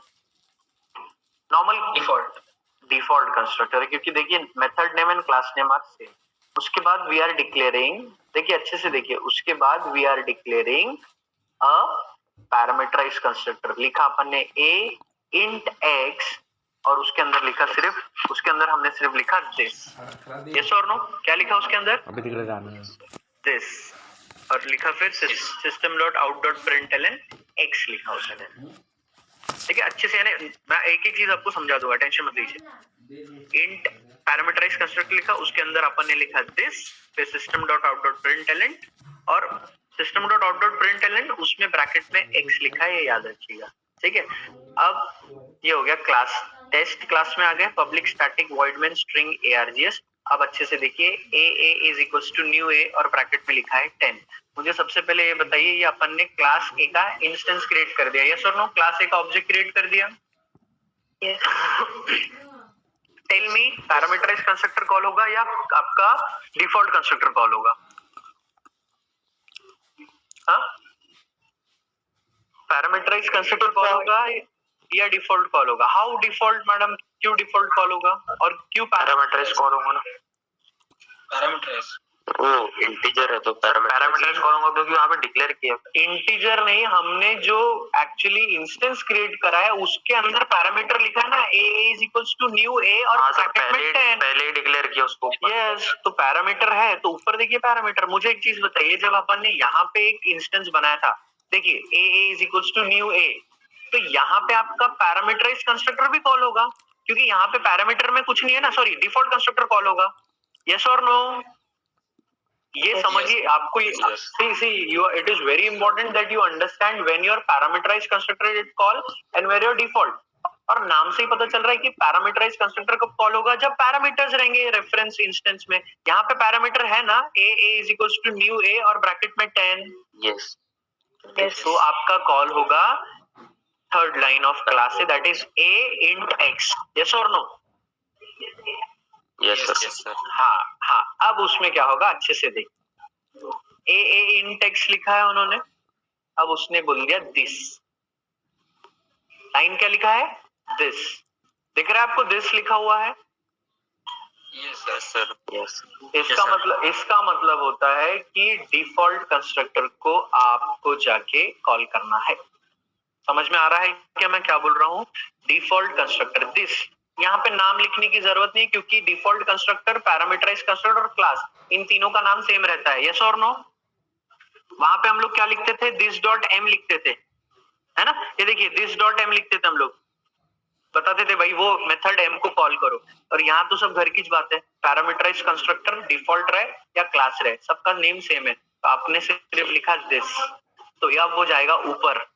[SPEAKER 1] Normal default constructor है, क्योंकि देखिए method name and class name are same. उसके बाद वी आर डिक्लेयरिंग, देखिए अच्छे से देखिए, उसके बाद we are declaring a parameterised constructor, लिखा अपन ने a int x और उसके अंदर लिखा सिर्फ, उसके अंदर हमने सिर्फ लिखा दिस, यस और नो? क्या लिखा उसके अंदर?
[SPEAKER 4] अभी दिख रहा है
[SPEAKER 1] दिस, और लिखा फिर system.out.println x लिखा उसने। ठीक है, अच्छे से, यानी मैं एक एक चीज आपको समझा दूंगा, टेंशन मत लीजिए। इंट पैरामीटराइज कंस्ट्रक्टर लिखा, उसके अंदर अपन ने लिखा दिस, फिर system.out.println और system.out.println उसमें ब्रैकेट में x लिखा है, ये याद रखिएगा। ठीक है, अब ये हो गया क्लास। टेस्ट क्लास में आ गए public static void main string args। अब अच्छे से देखिए, ए इज इक्वल्स टू न्यू ए और ब्रैकेट में लिखा है 10। मुझे सबसे पहले ये बताइए, ये अपन ने क्लास ए का इंस्टेंस क्रिएट कर दिया, यस और नो? क्लास ए का ऑब्जेक्ट क्रिएट कर दिया। Tell me, parameterised constructor call होगा या आपका डिफॉल्ट कंस्ट्रक्टर कॉल होगा? हाँ, पैरामीटराइज्ड कंस्ट्रक्टर कॉल होगा या डिफॉल्ट कॉल होगा? हाउ डिफॉल्ट मैडम, क्यों डिफॉल्ट कॉल होगा और क्यों पैरामीटराइज्ड कॉल होगा ना?
[SPEAKER 2] पैरामीटराइज
[SPEAKER 4] वो इंटीजर है तो
[SPEAKER 1] पैरामीटराइज्ड कॉल होगा क्योंकि वहां पे डिक्लेयर किया। इंटीजर नहीं, हमने जो एक्चुअली इंस्टेंस क्रिएट करा है उसके अंदर पैरामीटर लिखा है ना, a is equals to new a और ब्रैकेट में 10
[SPEAKER 4] पहले ही डिक्लेयर किया उसको।
[SPEAKER 1] यस, तो पैरामीटर है तो ऊपर देखिए पैरामीटर। मुझे एक चीज बताइए, जब अपन ने यहाँ पे एक इंस्टेंस बनाया था, देखिए a is equals to new a, तो यहाँ पे आपका पैरामीटराइज्ड कंस्ट्रक्टर भी कॉल होगा क्योंकि यहाँ पे पैरामीटर में कुछ नहीं है ना, सॉरी डिफॉल्ट कंस्ट्रक्टर कॉल होगा। यस और नो? ये समझिए, आपको it is very important that you understand when your parameterised constructor is call and where your default. और नाम से ही पता चल रहा है कि पैरामीटराइज्ड कंस्ट्रक्टर कब कॉल होगा, जब पैरामीटर्स रहेंगे रेफरेंस इंस्टेंस में। यहाँ पे पैरामीटर है ना, a is equals to new a और ब्रैकेट में 10।
[SPEAKER 4] यस
[SPEAKER 1] तो आपका कॉल होगा थर्ड लाइन ऑफ क्लास से, that is a int x। Yes और नो?
[SPEAKER 4] Yes sir.
[SPEAKER 1] हाँ, अब उसमें क्या होगा अच्छे से देख, a int x लिखा है उन्होंने, अब उसने बोल दिया दिस। लाइन क्या लिखा है? दिस। दिख रहा है आपको? दिस लिखा हुआ है।
[SPEAKER 2] Yes
[SPEAKER 4] sir. यस
[SPEAKER 1] इसका मतलब होता है कि डिफॉल्ट कंस्ट्रक्टर को आपको जाके कॉल करना है। समझ में आ रहा है क्या मैं क्या बोल रहा हूँ? डिफॉल्ट कंस्ट्रक्टर दिस, यहाँ पे नाम लिखने की जरूरत नहीं क्योंकि डिफॉल्ट कंस्ट्रक्टर, पैरामीटराइज्ड कंस्ट्रक्टर और क्लास, इन तीनों का नाम सेम रहता है। यस और नो? वहां पे हम लोग क्या लिखते थे? दिस डॉट एम लिखते थे, है ना? ये देखिए दिस डॉट एम लिखते थे हम लोग, बताते थे भाई वो मेथड एम को कॉल करो। और यहाँ तो सब घर की बात है, पैरामीटराइज्ड कंस्ट्रक्टर डिफॉल्ट रहे या क्लास रहे, सबका नेम सेम है। तो आपने सिर्फ लिखा दिस, तो अब वो जाएगा ऊपर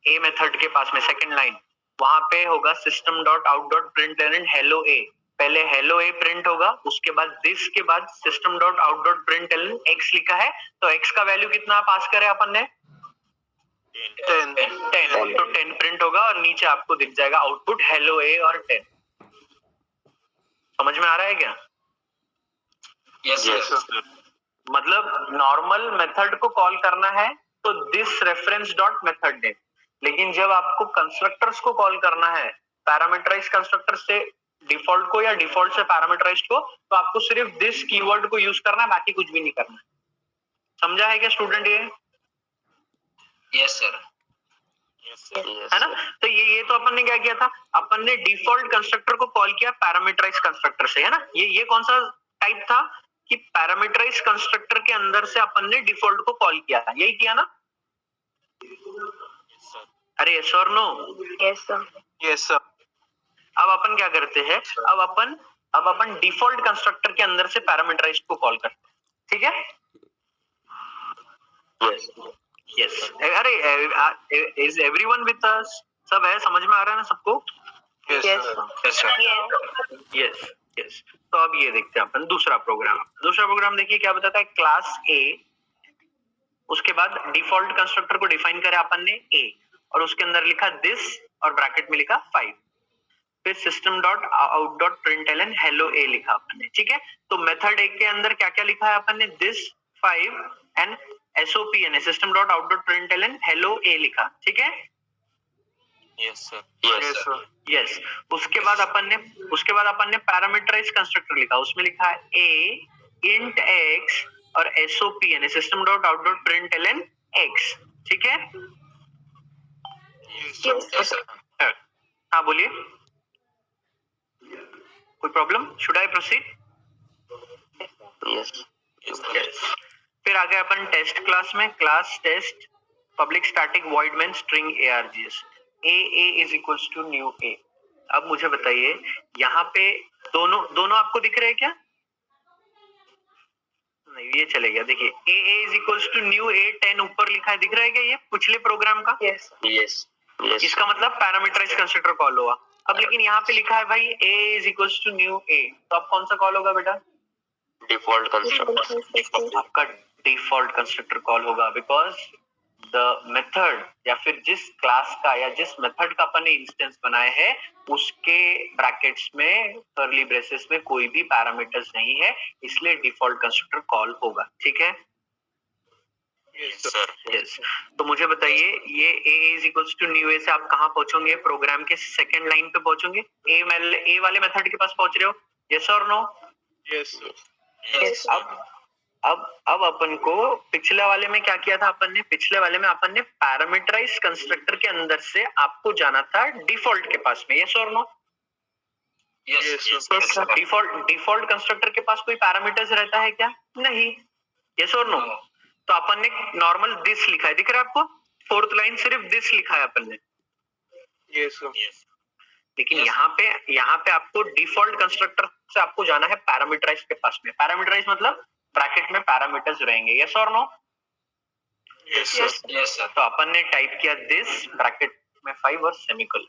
[SPEAKER 1] ए मेथड के पास में, सेकंड लाइन, वहां पे होगा system dot out dot println hello A. पहले हेलो ए प्रिंट होगा, उसके बाद दिस के बाद system dot out dot println x लिखा है, तो एक्स का वैल्यू कितना पास करे अपन ने? 10। तो 10 प्रिंट होगा और नीचे आपको दिख जाएगा आउटपुट हेलो ए और 10। समझ में आ रहा है क्या?
[SPEAKER 2] Yes sir.
[SPEAKER 1] मतलब नॉर्मल मेथड को कॉल करना है तो this reference dot method name, लेकिन जब आपको कंस्ट्रक्टर्स को कॉल करना है, पैरामीटराइज्ड कंस्ट्रक्टर से डिफॉल्ट को या डिफॉल्ट से पैरामीटराइज्ड को, तो आपको सिर्फ दिस कीवर्ड को यूज करना है, बाकी कुछ भी नहीं करना है। समझा है क्या स्टूडेंट? ये
[SPEAKER 2] यस सर।
[SPEAKER 1] है ना? तो ये तो अपन ने क्या किया था, अपन ने डिफॉल्ट कंस्ट्रक्टर को कॉल किया पैरामीटराइज्ड कंस्ट्रक्टर से, है ना? ये कौन सा टाइप था कि पैरामीटराइज्ड कंस्ट्रक्टर के अंदर से अपन ने डिफॉल्ट को कॉल किया, यही किया ना? अरे यस और no?
[SPEAKER 3] Yes sir.
[SPEAKER 2] Yes sir.
[SPEAKER 1] अब अपन क्या करते हैं, अब अपन डिफॉल्ट कंस्ट्रक्टर के अंदर से पैरामीटराइज्ड को कॉल करते हैं, ठीक है? यस। अरे इज एवरीवन विद अस? सब है, समझ में आ रहा है ना सबको?
[SPEAKER 2] Yes sir.
[SPEAKER 1] यस। तो अब ये देखते हैं अपन दूसरा प्रोग्राम देखिए क्या बताता है। क्लास ए, उसके बाद डिफॉल्ट कंस्ट्रक्टर को डिफाइन करा अपन ने ए, और उसके अंदर लिखा दिस और ब्रैकेट में लिखा 5, फिर system dot out dot println hello A लिखा अपन ने, ठीक है? तो मेथड ए के अंदर क्या क्या लिखा है अपन ने? This 5 and SOPN system dot out dot println hello A लिखा, ठीक है?
[SPEAKER 4] Yes sir.
[SPEAKER 1] यस। उसके बाद अपन ने पैरामीटराइज्ड कंस्ट्रक्टर लिखा, उसमें लिखा है a int x और SOPN system dot out dot println x, ठीक है? हाँ बोलिए, कोई problem? Should I proceed?
[SPEAKER 4] Yes.
[SPEAKER 1] फिर आ गए अपन टेस्ट क्लास में, class test public static void main string args, a is equals to new a। अब मुझे बताइए, यहाँ पे दोनों आपको दिख रहे हैं क्या? नहीं, ये चले गया। देखिए a is equals to new a 10 ऊपर लिखा है, दिख रहा है क्या ये पिछले प्रोग्राम का?
[SPEAKER 3] यस।
[SPEAKER 1] इसका मतलब पैरामीटराइज्ड कंस्ट्रक्टर कॉल हुआ। अब लेकिन यहाँ पे लिखा है भाई a is equals to new a, तो अब कौन सा कॉल होगा बेटा?
[SPEAKER 4] डिफॉल्ट कंस्ट्रक्टर
[SPEAKER 1] आपका डिफॉल्ट कंस्ट्रक्टर कॉल होगा बिकॉज द मेथड या फिर जिस क्लास का या जिस मेथड का अपन ने इंस्टेंस बनाए है उसके ब्रैकेट्स में कर्ली ब्रेसेस में कोई भी पैरामीटर्स नहीं है, इसलिए डिफॉल्ट कंस्ट्रक्टर कॉल होगा। ठीक है?
[SPEAKER 4] Sir
[SPEAKER 1] yes. तो मुझे बताइए ये a is equals to new a से आप कहाँ पहुंचोगे? प्रोग्राम के सेकंड लाइन पे पहुंचोगे? a वाले मेथड के पास पहुंच रहे हो? यस और नो?
[SPEAKER 3] Yes.
[SPEAKER 1] अब अपन को पिछले वाले में क्या किया था अपन ने? पिछले वाले में अपन ने पैरामीटराइज कंस्ट्रक्टर के अंदर से आपको जाना था डिफॉल्ट के पास में। यस और नो? डिफॉल्ट कंस्ट्रक्टर के पास कोई पैरामीटर्स रहता है क्या? नहीं। यस और नो? तो अपन ने नॉर्मल दिस लिखा है, दिख रहा है आपको? फोर्थ लाइन सिर्फ दिस लिखा है अपन ने। लेकिन यहाँ पे आपको डिफॉल्ट कंस्ट्रक्टर से आपको जाना है पैरामीटराइज के पास में। पैरामीटराइज मतलब ब्रैकेट में पैरामीटर्स रहेंगे। यस और नो?
[SPEAKER 2] Yes sir.
[SPEAKER 1] तो अपन ने टाइप किया दिस ब्रैकेट में 5 और सेमीकोलन।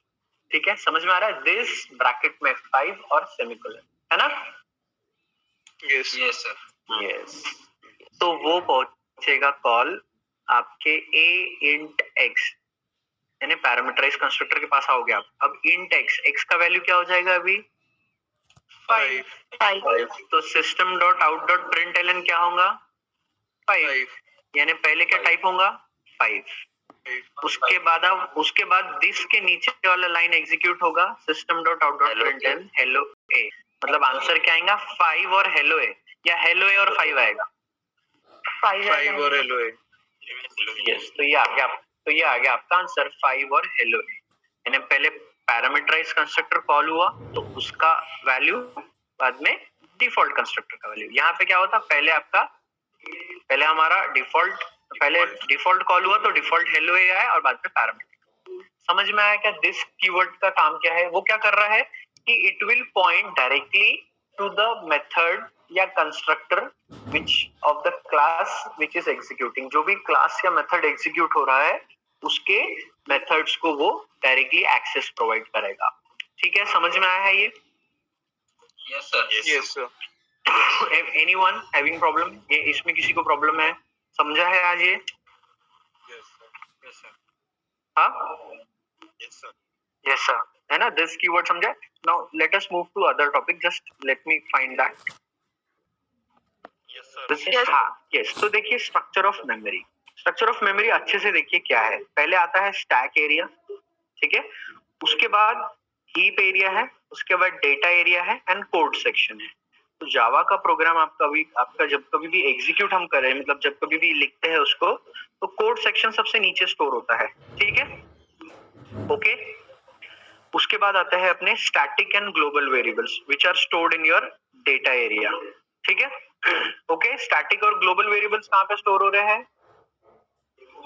[SPEAKER 1] ठीक है, समझ में आ रहा है? दिस ब्रैकेट में 5 और सेमीकोलन, है ना?
[SPEAKER 2] Yes sir.
[SPEAKER 1] यस। तो वो पहुंचेगा कॉल आपके a int x यानी पैरामीटराइज कंस्ट्रक्टर के पास आओगे आप। अब int x का वैल्यू क्या हो जाएगा अभी? 5। तो system dot out dot println क्या होगा? 5। यानी पहले क्या टाइप होगा? 5। उसके बाद दिस के नीचे वाला लाइन एग्जीक्यूट होगा system dot out dot println hello a। मतलब आंसर क्या आएगा? 5 और हेलो a, या हेलो a और 5 आएगा?
[SPEAKER 3] 5
[SPEAKER 2] और हेलो है।
[SPEAKER 1] यस। तो ये आ गया आपका आंसर 5 और हेलो है। यानी पहले पैरामीटराइज कंस्ट्रक्टर कॉल हुआ तो उसका वैल्यू, बाद में डिफॉल्ट कंस्ट्रक्टर का वैल्यू। यहाँ पे क्या होता? पहले हमारा डिफॉल्ट कॉल हुआ तो डिफॉल्ट हेलो ए आया और बाद में पैरामीटर। समझ में आया क्या? दिस कीवर्ड का काम क्या है? वो क्या कर रहा है कि it will point directly to the method या constructor which of the class which is executing. जो भी क्लास या मेथड एग्जीक्यूट हो रहा है उसके मेथड्स को वो डायरेक्टली एक्सेस प्रोवाइड करेगा। ठीक है, समझ में आया है ये?
[SPEAKER 2] Yes sir.
[SPEAKER 1] Anyone having problem? ये इसमें किसी को प्रॉब्लम है? समझा है आज ये? हाँ, यस सर, है ना? दिस कीवर्ड समझा? Now let us move to other topic, just let me find that. हाँ, यस। तो देखिए structure of memory. Structure of memory अच्छे से देखिए क्या है। पहले आता है स्टैक एरिया, ठीक है? उसके बाद हीप एरिया है, उसके बाद डेटा एरिया है एंड कोड सेक्शन है। तो जावा का प्रोग्राम आपका जब कभी भी एग्जीक्यूट हम करें, मतलब जब कभी भी लिखते हैं उसको, तो कोड सेक्शन सबसे नीचे स्टोर होता है। ठीक है, ओके। उसके बाद आता है अपने static and global variables which are stored in your data area. ठीक है, ओके। स्टैटिक और ग्लोबल वेरिएबल्स कहाँ पे स्टोर हो रहे हैं?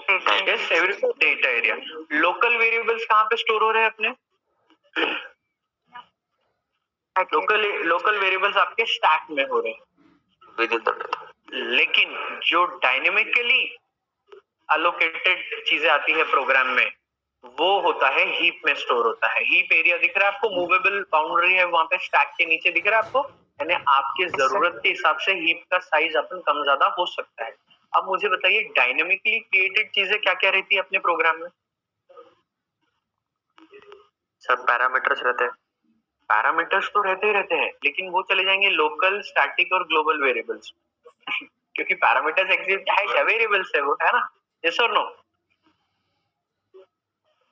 [SPEAKER 1] Data area. लोकल वेरिएबल्स कहाँ पे स्टोर हो रहे हैं अपने? लोकल वेरिएबल्स आपके स्टैक में हो रहे हैं। लेकिन जो डायनेमिकली अलोकेटेड चीजें आती है प्रोग्राम में, वो होता है हीप में स्टोर होता है। हीप एरिया दिख रहा है आपको? मूवेबल बाउंड्री है वहां पे स्टैक के नीचे, दिख रहा है आपको? यानी आपके जरूरत के हिसाब से हीप का साइज अपन कम ज्यादा हो सकता है। अब मुझे बताइए डायनेमिकली क्रिएटेड चीजें क्या क्या रहती है अपने प्रोग्राम में? सब पैरामीटर्स रहते हैं। पैरामीटर्स तो रहते ही रहते हैं, लेकिन वो चले जाएंगे लोकल, स्टैटिक और ग्लोबल वेरिएबल्स क्योंकि पैरामीटर्स एग्जिस्ट है क्या? वेरिएबल्स है वो, है ना? यस और नो?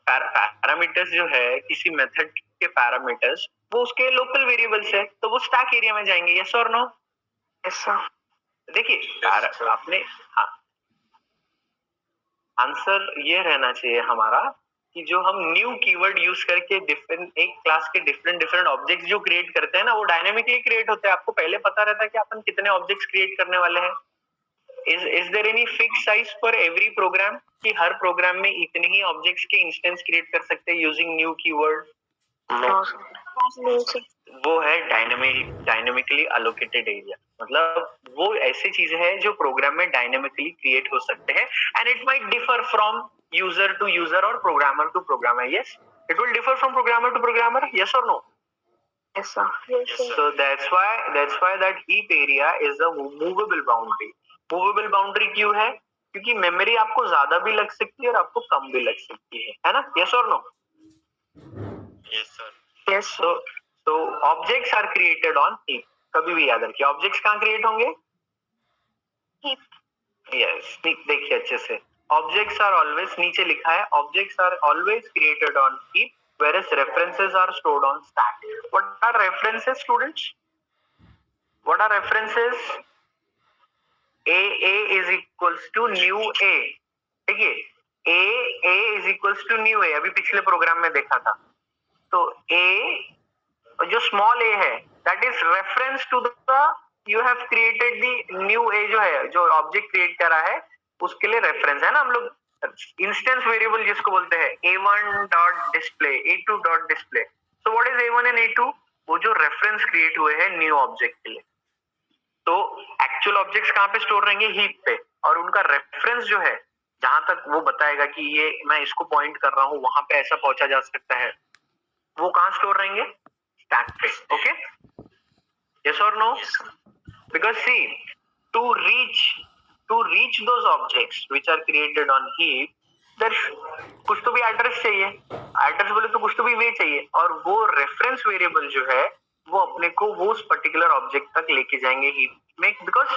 [SPEAKER 1] पैरामीटर्स जो है किसी मेथड के पैरामीटर्स, वो उसके लोकल वेरिएबल्स है, तो वो स्टैक एरिया में जाएंगे। यस और नो?
[SPEAKER 3] Yes sir.
[SPEAKER 1] देखिए आपने, हाँ, आंसर ये रहना चाहिए हमारा कि जो हम न्यू कीवर्ड यूज करके डिफरेंट एक क्लास के डिफरेंट ऑब्जेक्ट्स जो क्रिएट करते हैं ना, वो डायनेमिकली क्रिएट होते हैं। आपको पहले पता रहता है कि अपन कितने ऑब्जेक्ट्स क्रिएट करने वाले हैं? Is there any fix size for every program कि हर प्रोग्राम में इतने ही ऑब्जेक्ट्स के इंस्टेंस क्रिएट कर सकते हैं using new keyword?
[SPEAKER 3] No sir.
[SPEAKER 1] वो है डायनेमिकली अलोकेटेड एरिया। मतलब वो ऐसी चीजें हैं जो प्रोग्राम में डायनेमिकली क्रिएट हो सकते हैं and it might differ from user to user or programmer to programmer. Yes, it will differ from programmer to programmer. Yes और no?
[SPEAKER 3] Yes, sir. Yes, sir.
[SPEAKER 1] So that's why that heap area is a movable boundary. Movable boundary क्यों है? क्योंकि memory आपको ज्यादा भी लग सकती है और आपको कम भी लग सकती है ना? Yes or no?
[SPEAKER 2] Yes, sir.
[SPEAKER 3] Yes, sir.
[SPEAKER 1] So objects are created on heap. कभी भी याद रखिए, ऑब्जेक्ट्स कहाँ क्रिएट होंगे?
[SPEAKER 3] Heap.
[SPEAKER 1] Yes, देखिए अच्छे से, ऑब्जेक्ट्स आर ऑलवेज, नीचे लिखा है objects are always created on heap whereas references are stored on stack. What are references, students? What are references? A is equals to new A. ठीक है, A is equals to new A, अभी पिछले programme में देखा था. तो A जो small a है that is reference to the you have created the new a, जो है जो ऑब्जेक्ट क्रिएट करा है उसके लिए रेफरेंस है ना. हम लोग इंस्टेंस वेरिएबल जिसको बोलते हैं a1 dot display, a2 dot display. So what is a1 and a2? वो जो रेफरेंस क्रिएट हुए हैं न्यू ऑब्जेक्ट के लिए. तो एक्चुअल ऑब्जेक्ट्स कहाँ पे स्टोर रहेंगे? हीप पे. और उनका रेफरेंस जो है जहां तक वो बताएगा कि ये मैं इसको पॉइंट कर रहा हूँ वहां पे ऐसा पहुंचा जा सकता है, वो कहाँ स्टोर रहेंगे? स्टैक पे. Okay, yes or no? Because see, to reach those objects which are created on heap, there कुछ तो भी एड्रेस चाहिए. एड्रेस बोले तो कुछ तो भी वे चाहिए, और वो रेफरेंस वेरिएबल जो है वो अपने को वो उस पर्टिकुलर ऑब्जेक्ट तक लेके जाएंगे हीप में, बिकॉज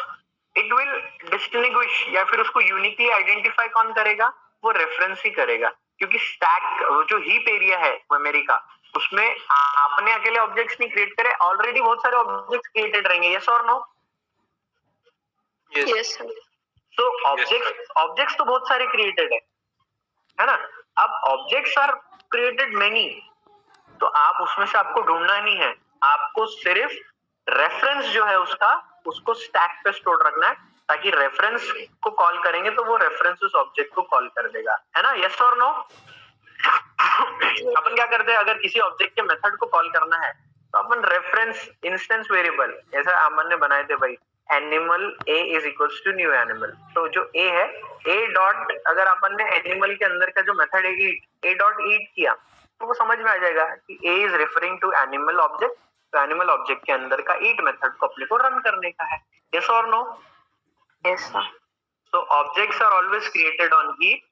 [SPEAKER 1] इट विल डिस्टिंग्विश या फिर उसको यूनिकली आइडेंटिफाई कौन करेगा? वो रेफरेंस ही करेगा. क्योंकि स्टैक जो हीप एरिया है मेमोरी का, उसमें आपने अकेले ऑब्जेक्ट्स नहीं क्रिएट करे, ऑलरेडी बहुत सारे ऑब्जेक्ट्स क्रिएटेड रहेंगे. यस और नो?
[SPEAKER 3] Yes, sir.
[SPEAKER 1] तो ऑब्जेक्ट्स तो बहुत सारे क्रिएटेड है ना. अब ऑब्जेक्ट्स आर क्रिएटेड मेनी, तो आप उसमें से आपको ढूंढना नहीं है, आपको सिर्फ रेफरेंस जो है उसको स्टैक पे स्टोर रखना है, ताकि रेफरेंस को कॉल करेंगे तो वो रेफरेंस उस ऑब्जेक्ट को कॉल कर देगा, है ना. यस और नो? अपन क्या करते हैं, अगर किसी ऑब्जेक्ट के मेथड को कॉल करना है तो अपन रेफरेंस इंस्टेंस वेरिएबल, ऐसा अमन ने बनाए थे भाई, animal a is equals to new animal. तो जो a है, a डॉट, अगर अपन ने एनिमल के अंदर का जो मेथड है a डॉट ईट किया तो वो समझ में आ जाएगा कि a is referring to animal object. तो एनिमल ऑब्जेक्ट के अंदर का ईट मेथड को अपने को रन करने का है. यस और no?
[SPEAKER 3] Yes, sir.
[SPEAKER 1] So objects are always created on heap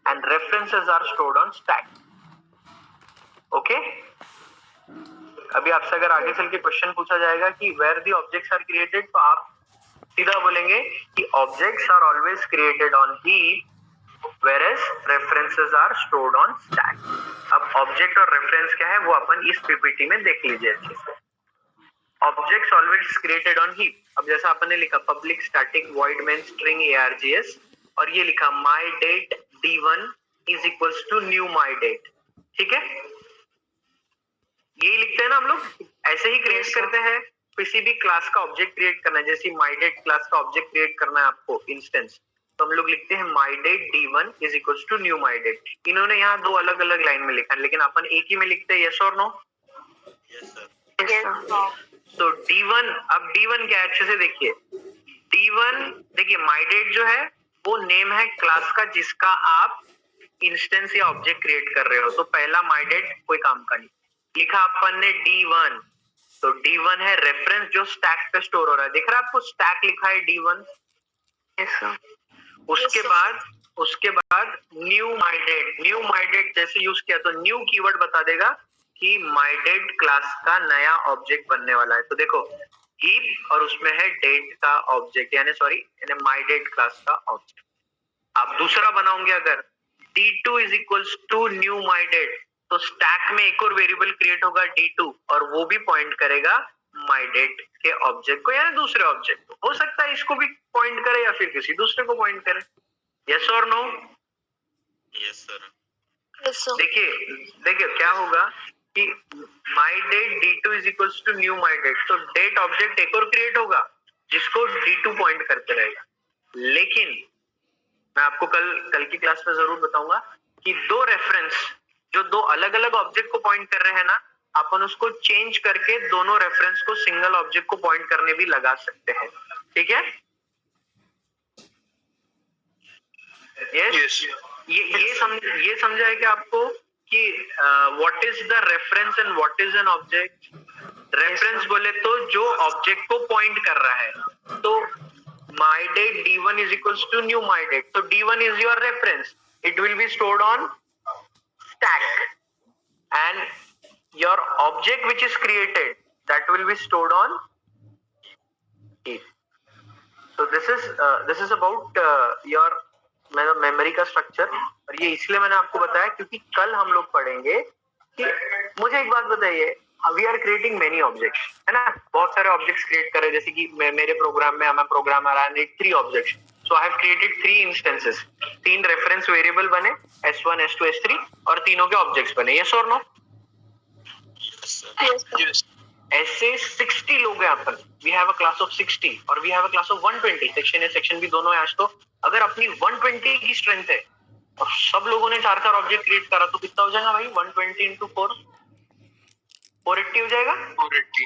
[SPEAKER 1] and references are stored on stack. Okay? अभी आपसे अगर आगे चल के क्वेश्चन पूछा जाएगा कि where the objects are created, तो आप सीधा बोलेंगे कि objects are always created on heap whereas references are stored on stack. अब object और reference क्या है वो अपन इस PPT में देख लीजिए अच्छे से. Objects always created on heap. अब जैसा अपन ने लिखा public static void main string args, और ये लिखा my date d1 is equals to new my date. ठीक है, यही लिखते हैं ना हम लोग, ऐसे ही क्रिएट करते हैं. किसी भी क्लास का ऑब्जेक्ट क्रिएट करना है, जैसे my date क्लास का ऑब्जेक्ट क्रिएट करना है आपको इंस्टेंस, तो हम लोग लिखते हैं my date d1 is equals to new my date. इन्होंने यहाँ दो अलग अलग लाइन में लिखा है, लेकिन अपन एक ही में लिखते हैं. यस और no?
[SPEAKER 2] Yes, sir.
[SPEAKER 3] Yes, sir.
[SPEAKER 1] तो D1, अब D1 क्या है अच्छे से देखिए. D1 देखिए, my date जो है वो नेम है क्लास का जिसका आप इंस्टेंस या ऑब्जेक्ट क्रिएट कर रहे हो. तो पहला my date कोई काम का नहीं, लिखा अपन ने D1. तो D1 है रेफरेंस जो स्टैक पे स्टोर हो रहा है. दिख रहा है आपको, स्टैक लिखा है D1.
[SPEAKER 3] Yes, sir.
[SPEAKER 1] उसके बाद न्यू माई डेट जैसे यूज किया तो न्यू कीवर्ड बता देगा कि माई डेट क्लास का नया ऑब्जेक्ट बनने वाला है. तो देखो हीप और उसमें है डेट का ऑब्जेक्ट, यानी माई डेट क्लास का ऑब्जेक्ट. आप दूसरा बनाओगे अगर D2 is equals to new my date, तो स्टैक में एक और वेरिएबल क्रिएट होगा D2 और वो भी पॉइंट करेगा माई डेट के ऑब्जेक्ट को, यानी दूसरे ऑब्जेक्ट को. हो सकता है इसको भी पॉइंट करे या फिर किसी दूसरे को पॉइंट करे. यस और no?
[SPEAKER 2] Yes, sir.
[SPEAKER 3] Yes, sir.
[SPEAKER 1] देखिए क्या होगा कि my date D2 is equals to new my date, तो डेट ऑब्जेक्ट एक और क्रिएट होगा जिसको D2 पॉइंट करते रहेगा. लेकिन मैं आपको कल की क्लास में जरूर बताऊंगा कि दो रेफरेंस जो दो अलग अलग ऑब्जेक्ट को पॉइंट कर रहे हैं ना, अपन उसको चेंज करके दोनों रेफरेंस को सिंगल ऑब्जेक्ट को पॉइंट करने भी लगा सकते हैं. ठीक है? यस. ये समझा है कि आपको कि what is the reference and what is an object? Reference बोले तो जो ऑब्जेक्ट को पॉइंट कर रहा है, तो my date d1 is equals to new my date, so d1 is your reference. It will be stored on stack, and your object which is created, that will be stored on heap. So this is about your memory का structure. और ये इसलिए मैंने आपको बताया क्योंकि कल हम लोग पढ़ेंगे कि मुझे एक बात बताइए, we are creating many objects, है ना, बहुत सारे ऑब्जेक्ट्स क्रिएट कर रहे हैं. जैसे कि मेरे प्रोग्राम में हमारा programmer I need 3 objects, so I have created 3 instances. 3 reference variable बने, S1 S2 S3, और तीनों के ऑब्जेक्ट्स बने. यस और नो?
[SPEAKER 2] Yes.
[SPEAKER 1] ऐसे 60 लोग हैं अपन. We have a class of 60 और we have a class of 120. Section A section B दोनों है आज. तो अगर अपनी 120 की स्ट्रेंथ है और सब लोगों ने 4 ऑब्जेक्ट क्रिएट करा, तो कितना हो जाएगा भाई? 120 into 4 480 हो जाएगा.
[SPEAKER 2] 480.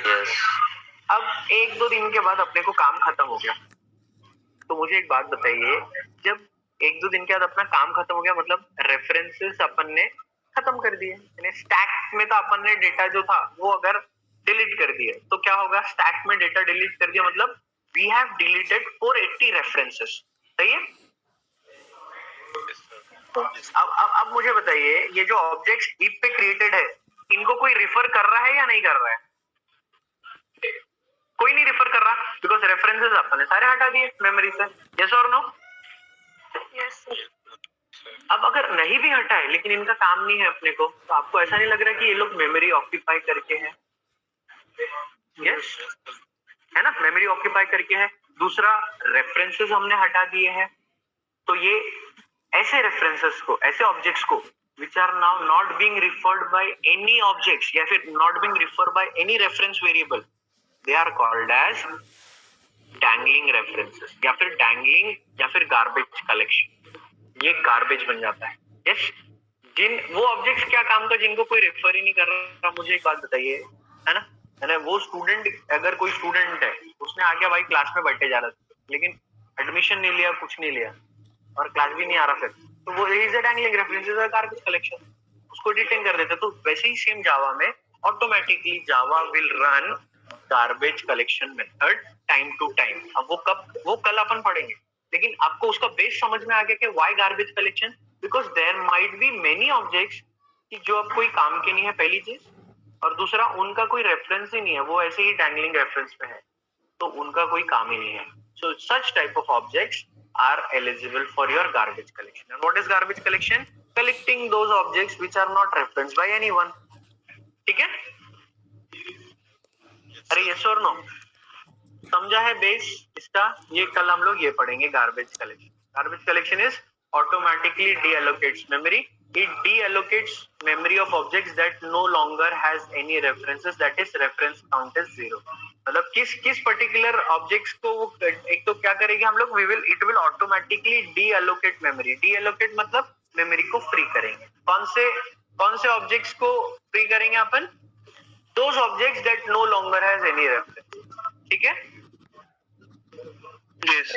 [SPEAKER 2] Yes.
[SPEAKER 1] अब 1-2 दिन के बाद अपने को काम खत्म हो गया, तो मुझे एक बात बताइए, जब 1-2 दिन के बाद अपना काम खत्म हो गया, मतलब रेफरेंसेस अपन ने खत्म कर दिए, यानी स्टैक में तो अपन ने डेटा जो था वो अगर डिलीट कर दिए, तो क्या होगा? स्टैक में डेटा डिलीट कर दिया मतलब वी हैव डिलीटेड 480 रेफरेंसेस. सही है? अब मुझे बताइए, ये जो ऑब्जेक्ट्स हीप पे क्रिएटेड है, इनको कोई रिफर कर रहा है या नहीं कर रहा है? कोई नहीं रिफर कर रहा, बिकॉज रेफरेंसेस अपन ने सारे हटा दिए मेमोरी से. यस और नो?
[SPEAKER 3] Yes, sir.
[SPEAKER 1] अब अगर नहीं भी हटा है लेकिन इनका काम नहीं है अपने को, तो आपको ऐसा नहीं लग रहा कि ये लोग मेमोरी ऑक्यूपाई करके हैं? यस, है ना, मेमोरी ऑक्यूपाई करके है. दूसरा, रेफरेंसेस हमने हटा दिए हैं, तो ये ऐसे रेफरेंसेस को, ऐसे ऑब्जेक्ट्स को which are now not being referred by any objects या फिर not being referred by any reference variable, they are called as dangling references या फिर dangling या फिर garbage collection. ये गार्बेज बन जाता है. यस, जिन वो ऑब्जेक्ट्स क्या काम का जिनको कोई रेफर ही नहीं कर रहा. मुझे एक बात बताइए, है ना, वो स्टूडेंट, अगर कोई स्टूडेंट है, उसने आके भाई क्लास में बैठे जा रहा था, लेकिन एडमिशन नहीं लिया, कुछ नहीं लिया, और क्लास भी नहीं आ रहा, फिर तो वो is a dangling reference, is a garbage collection. उसको डिटेन कर देते. तो वैसे ही सेम जावा में automatically Java will run garbage collection method time to time. अब वो कल अपन पढ़ेंगे, लेकिन आपको उसका बेस समझ में आ गया कि why garbage collection? Because there might be many objects कि जो अब कोई काम के नहीं है, पहली चीज, और दूसरा उनका कोई रेफरेंस ही नहीं है, वो ऐसे ही डैंगलिंग रेफरेंस पे है, तो उनका कोई काम ही नहीं है. So such type of objects are eligible for your garbage collection. And what is garbage collection? Collecting those objects which are not referenced by anyone. ठीक है? अरे yes or no? समझा है बेस इसका? ये कल हम लोग ये पढ़ेंगे, garbage collection. Garbage collection is automatically deallocates memory. It deallocates memory of objects that no longer has any references, that is reference count is 0. मतलब किस पर्टिकुलर ऑब्जेक्ट्स को वो एक तो क्या करेगी हम लोग, it will automatically deallocate memory. Deallocate मतलब मेमोरी को फ्री करेंगे. कौन से ऑब्जेक्ट्स को फ्री करेंगे अपन? Those objects that no longer has any reference. ठीक है?
[SPEAKER 2] Yes,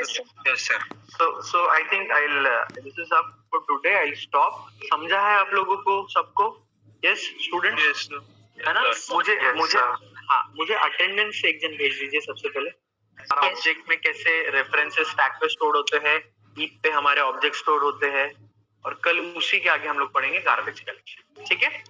[SPEAKER 2] sir.
[SPEAKER 1] So I think this is up for today. I'll stop. समझा है आप लोगों को सबको? Yes, students?
[SPEAKER 2] Yes, sir.
[SPEAKER 1] है ना?
[SPEAKER 2] Yes, sir.
[SPEAKER 1] मुझे अटेंडेंस से एक जन भेज दीजिए सबसे पहले. ऑब्जेक्ट में कैसे रेफरेंसेस स्टैक पे स्टोर होते हैं, हीप पे हमारे ऑब्जेक्ट स्टोर होते हैं, और कल उसी के आगे हम लोग पढ़ेंगे गार्बेज कलेक्शन. ठीक है?